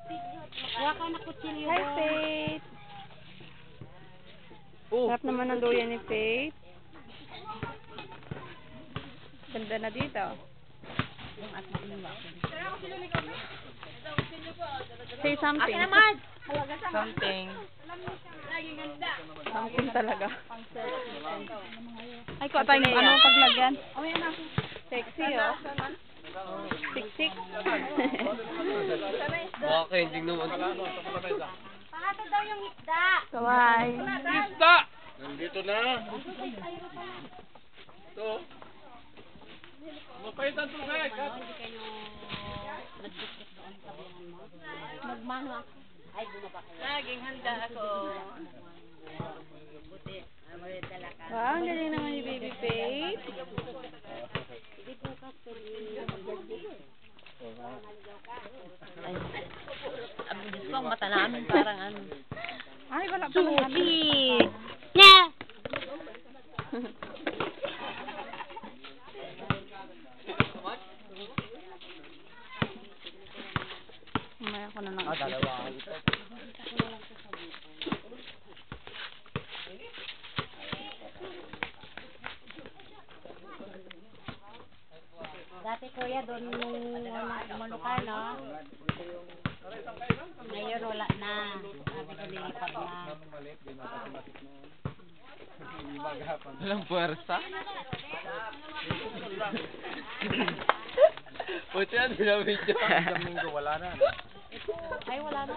Huwag ka na kutsilyo. Hi, Faith. Sarap naman ng duyan ni Faith. Ganda na dito. Say something. Akin naman! Something. Something talaga. Ay, ko tayong ano paglagyan. Sexy, oh. Siksik. Okay, hindi naman. Pangato daw yung isda. Kawai. Isda! Nandito na. Ito. Mapait ang tubig. Hindi kayo nag-discuss doon sa biyanan mo. Magmano ako. Ay, bumaba kayo. Laging handa ako. Wow, ang galing naman ni Baby Faith. Hindi bukas pwede mag-discuss. Ang Diyos ko, ang mata namin parang ano. Ay, wala pa lang. Susi! Nya! Mamaya ko na lang. Dalawa. Dati kuya doon nung umano ka, no? Ngayon wala na. Sabi ko nilipat na. Walang puwersa? Puti yan, binabidyo. Ang daming ko, wala na. Ay, wala na.